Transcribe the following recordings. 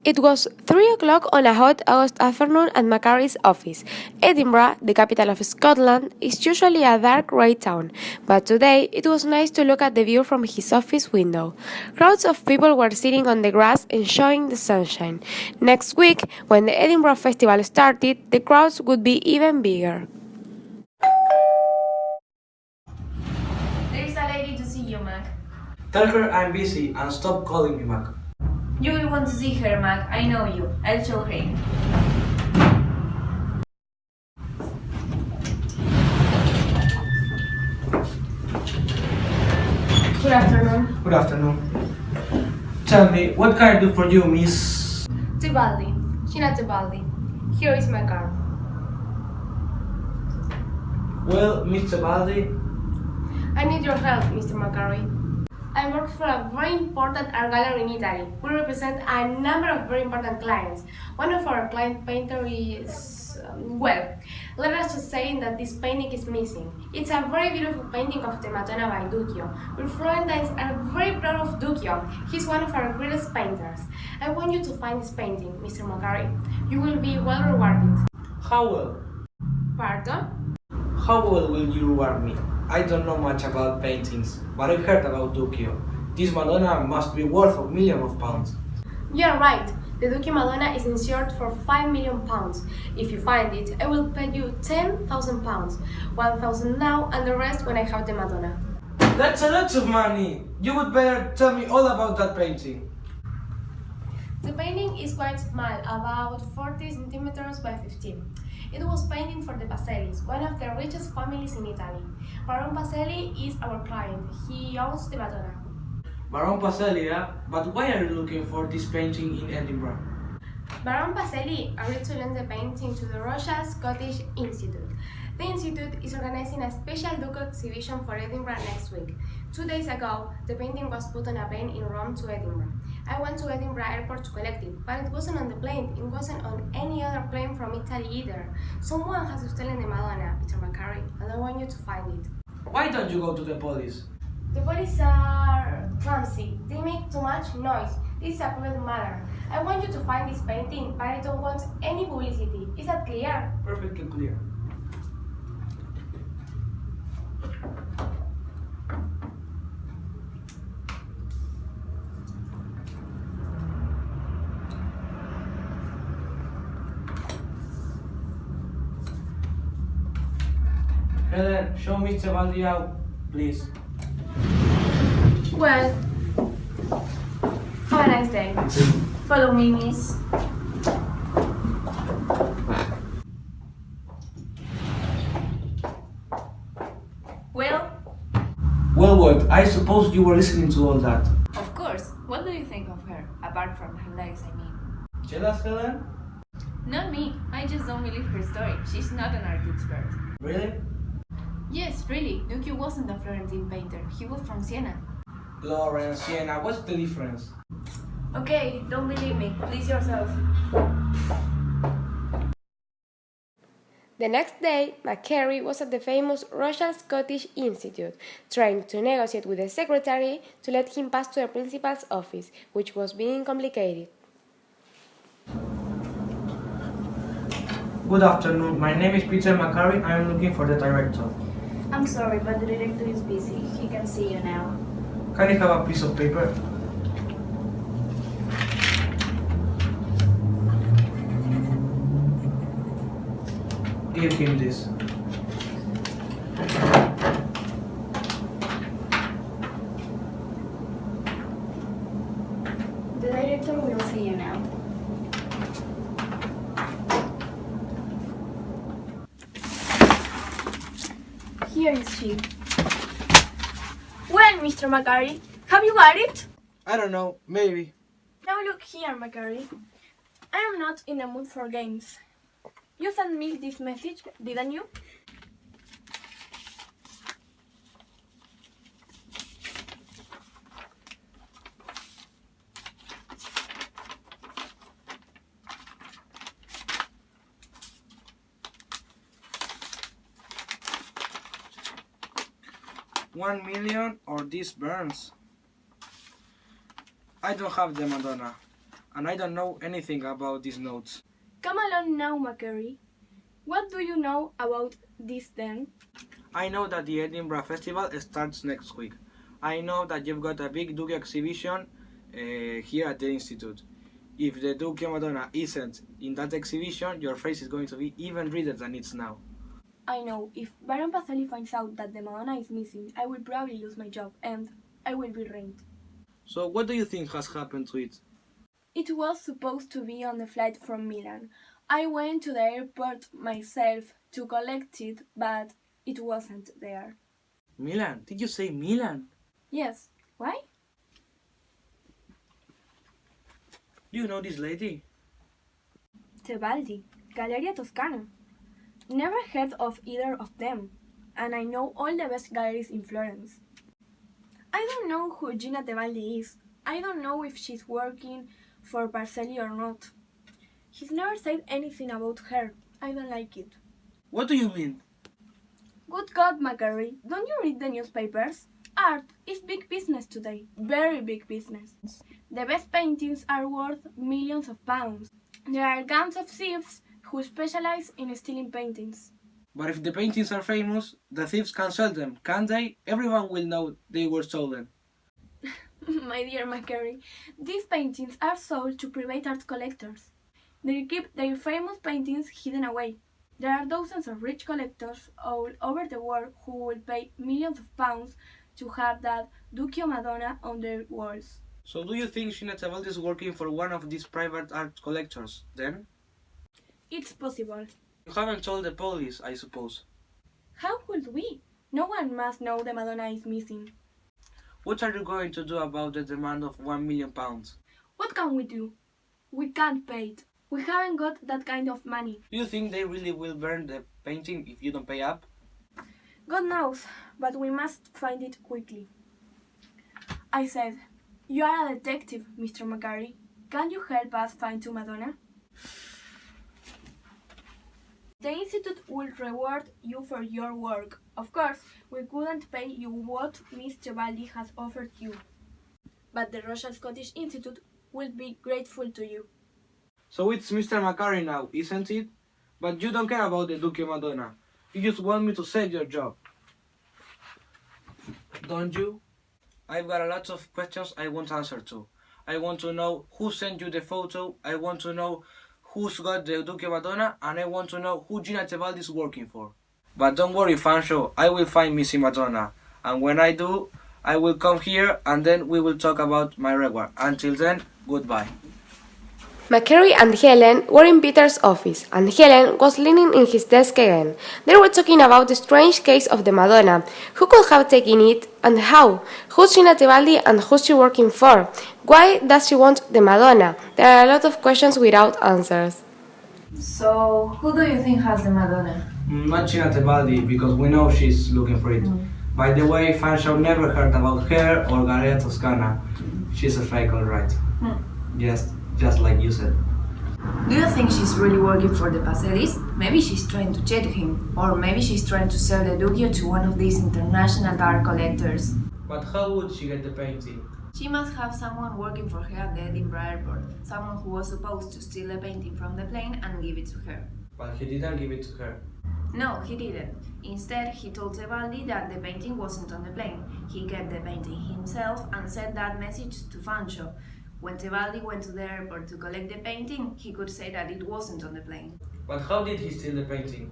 It was 3 o'clock on a hot August afternoon at Macquarie's office. Edinburgh, the capital of Scotland, is usually a dark grey town, but today it was nice to look at the view from his office window. Crowds of people were sitting on the grass enjoying the sunshine. Next week, when the Edinburgh Festival started, the crowds would be even bigger. There is a lady to see you, Mac. Tell her I'm busy and stop calling me Mac. You will want to see her, Mac. I know you. I'll show her in. Good afternoon. Good afternoon. Tell me, what can I do for you, Miss? Tibaldi. Gina Tibaldi. Here is my card. Well, Mr. Baldi, I need your help, Mr. Macquarie. I work for a very important art gallery in Italy. We represent a number of very important clients. One of our client painter is, let us just say that this painting is missing. It's a very beautiful painting of the Madonna by Duccio. We Florentines are very proud of Duccio. He's one of our greatest painters. I want you to find this painting, Mr. Macquarie. You will be well rewarded. how well? Pardon? How well will you reward me? I don't know much about paintings, but I've heard about Duccio. This Madonna must be worth a million of pounds. You are right. The Duccio Madonna is insured for £5 million. If you find it, I will pay you £10,000. 1,000 now and the rest when I have the Madonna. That's a lot of money! You would better tell me all about that painting. The painting is quite small, about 40 centimeters by 15. It was painted for the Pacellis, one of the richest families in Italy. Baron Pacelli is our client. He owns the Madonna. Baron Pacelli, but why are you looking for this painting in Edinburgh? Baron Pacelli agreed to lend the painting to the Royal Scottish Institute. The Institute is organizing a special Duccio exhibition for Edinburgh next week. 2 days ago, the painting was put on a plane in Rome to Edinburgh. I went to Edinburgh airport to collect it, but it wasn't on the plane. It wasn't on any other plane from Italy either. Someone has stolen the Madonna, Mr. Macquarie, and I want you to find it. Why don't you go to the police? The police are clumsy. They make too much noise. This is a private matter. I want you to find this painting, but I don't want any publicity. Is that clear? Perfectly clear. Helen, show Mr. Baldi out, please. Well, have a nice day. Follow me, miss. Well, Well, what? I suppose you were listening to all that. of course. What do you think of her? Apart from her legs, I mean. Jealous, Helen? Not me. I just don't believe her story. She's not an art expert. Really? Yes, really. Duccio wasn't a Florentine painter. He was from Siena. Florence, Siena, what's the difference? Okay, don't believe me. Please yourself. The next day, Macquarie was at the famous Royal Scottish Institute, trying to negotiate with the secretary to let him pass to the principal's office, which was being complicated. Good afternoon. My name is Peter Macquarie. I am looking for the director. I'm sorry, but the director is busy. He can see you now. Can I have a piece of paper? Give him this. The director will see you now. Here is she. Well, Mr. Macquarie, have you got it? I don't know. Maybe. Now look here, Macquarie. I am not in the mood for games. You sent me this message, didn't you? $1 million or this burns. I don't have the Madonna. and I don't know anything about these notes. Come along now, Macquarie. What do you know about this then? I know that the Edinburgh Festival starts next week. I know that you've got a big Duke exhibition here at the Institute. If the Duke Madonna isn't in that exhibition, your face is going to be even redder than it's now. I know, if Baron Pasali finds out that the Madonna is missing, I will probably lose my job and I will be ruined. So what do you think has happened to it? It was supposed to be on the flight from Milan. I went to the airport myself to collect it, but it wasn't there. Milan? Did you say Milan? Yes, why? Do you know this lady? Tebaldi, Galleria Toscana. Never heard of either of them, and I know all the best galleries in Florence. I don't know who Gina Tebaldi is. I don't know if she's working for Parcelli or not. He's never said anything about her. I don't like it. What do you mean? Good God, Macquarie, don't you read the newspapers? Art is big business today, very big business. The best paintings are worth millions of pounds. There are gangs of thieves who specialize in stealing paintings. But if the paintings are famous, the thieves can sell them, can't they? Everyone will know they were stolen. My dear Macquarie, these paintings are sold to private art collectors. They keep their famous paintings hidden away. There are dozens of rich collectors all over the world who will pay millions of pounds to have that Duccio Madonna on their walls. So do you think Gina Tebaldi is working for one of these private art collectors, then? It's possible. You haven't told the police, I suppose. How could we? No one must know the Madonna is missing. What are you going to do about the demand of £1 million? What can we do? We can't pay it. We haven't got that kind of money. Do you think they really will burn the painting if you don't pay up? God knows, but we must find it quickly. I said, you are a detective, Mr. Macquarie. Can you help us find to Madonna? The Institute will reward you for your work. Of course, we couldn't pay you what Miss Tebaldi has offered you. But the Royal Scottish Institute will be grateful to you. So it's Mr. Macquarie now, isn't it? But you don't care about the Duke Madonna. You just want me to save your job. Don't you? I've got a lot of questions I want answer to. I want to know who sent you the photo, I want to know who's got the Duke Madonna, and I want to know who Gina Tebaldi is working for. But don't worry, Fanshow, I will find Missing Madonna. And when I do, I will come here and then we will talk about my reward. Until then, goodbye. Macquarie and Helen were in Peter's office, and Helen was leaning in his desk again. They were talking about the strange case of the Madonna. Who could have taken it, and how? Who's Gina Tebaldi, and who's she working for? Why does she want the Madonna? There are a lot of questions without answers. So, who do you think has the Madonna? Not Gina Tebaldi, because we know she's looking for it. By the way, Fanshow never heard about her or Galleria Toscana. She's a fake, alright. Yes. Just like you said. Do you think she's really working for the Pacellis? Maybe she's trying to cheat him, or maybe she's trying to sell the Duccio to one of these international art collectors. But how would she get the painting? She must have someone working for her at the Edinburgh airport, someone who was supposed to steal the painting from the plane and give it to her. But he didn't give it to her. No, he didn't. Instead, he told Tebaldi that the painting wasn't on the plane. He kept the painting himself and sent that message to Fanshawe. When Tebaldi went to the airport to collect the painting, he could say that it wasn't on the plane. But how did he steal the painting?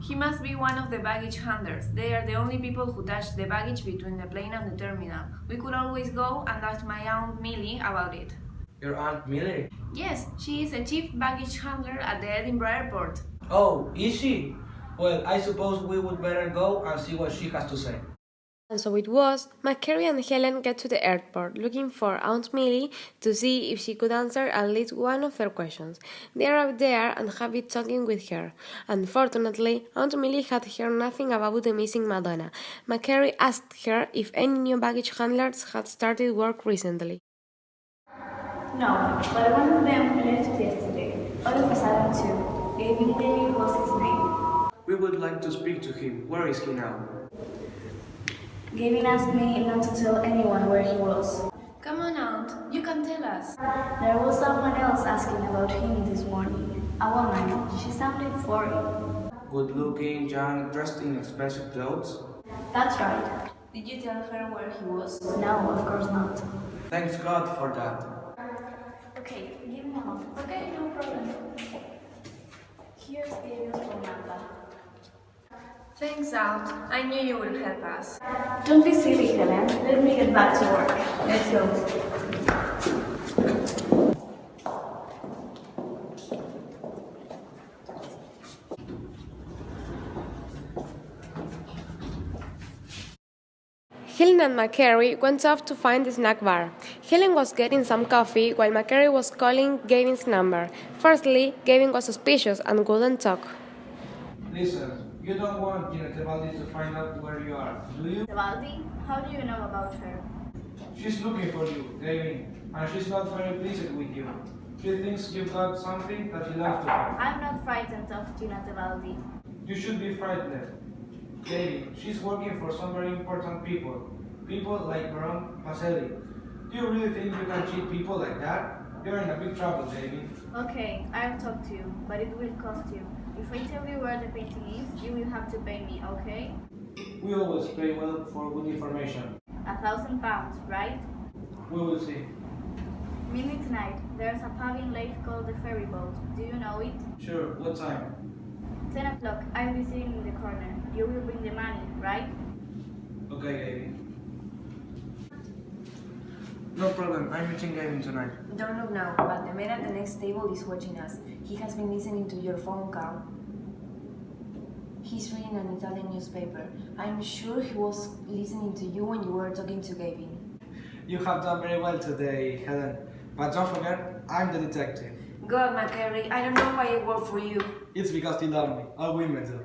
He must be one of the baggage handlers. They are the only people who touch the baggage between the plane and the terminal. We could always go and ask my Aunt Millie about it. Your Aunt Millie? Yes, she is a chief baggage handler at the Edinburgh airport. Oh, is she? Well, I suppose we would better go and see what she has to say. And so it was, Macquarie and Helen get to the airport, looking for Aunt Millie to see if she could answer at least one of their questions. They arrived there and have been talking with her. Unfortunately, Aunt Millie had heard nothing about the missing Madonna. Macquarie asked her if any new baggage handlers had started work recently. No, but one of them left yesterday. All of a sudden too. David was his name. We would like to speak to him. Where is he now? Gavin asked me not to tell anyone where he was. Come on, Aunt. You can tell us. There was someone else asking about him this morning. A woman. She sounded foreign. Good looking, young, dressed in expensive clothes. That's right. Did you tell her where he was? No, of course not. Thanks God for that. Okay, give me a moment. Okay, no problem. Here's Gabriel's phone number. Thanks, Aunt. I knew you would help us. Don't be silly, Helen. Let me get back to work. Let's go. Helen and McCary went off to find the snack bar. Helen was getting some coffee while McCary was calling Gavin's number. Firstly, Gavin was suspicious and wouldn't talk. Listen, you don't want Gina Tebaldi to find out where you are, do you? Tebaldi, how do you know about her? She's looking for you, Gavin, and she's not very pleased with you. She thinks you've got something that you love to her. I'm not frightened of Gina Tebaldi. You should be frightened. Gavin, she's working for some very important people. People like Baron Pacelli. Do you really think you can cheat people like that? You're in a big trouble, Gavin. Okay, I'll talk to you, but it will cost you. If I tell you where the painting is, you will have to pay me, okay? We always pay well for good information. £1,000, right? We will see. Meet me tonight. There's a pub in Lake called the Ferry Boat. Do you know it? Sure, what time? 10 o'clock. I'll be sitting in the corner. You will bring the money, right? Okay, Gavin. No problem, I'm meeting Gavin tonight. Don't look now, but the man at the next table is watching us. He has been listening to your phone call. He's reading an Italian newspaper. I'm sure he was listening to you when you were talking to Gavin. You have done very well today, Helen. But don't forget, I'm the detective. God, McCary, I don't know why I work for you. It's because you love me. All women do.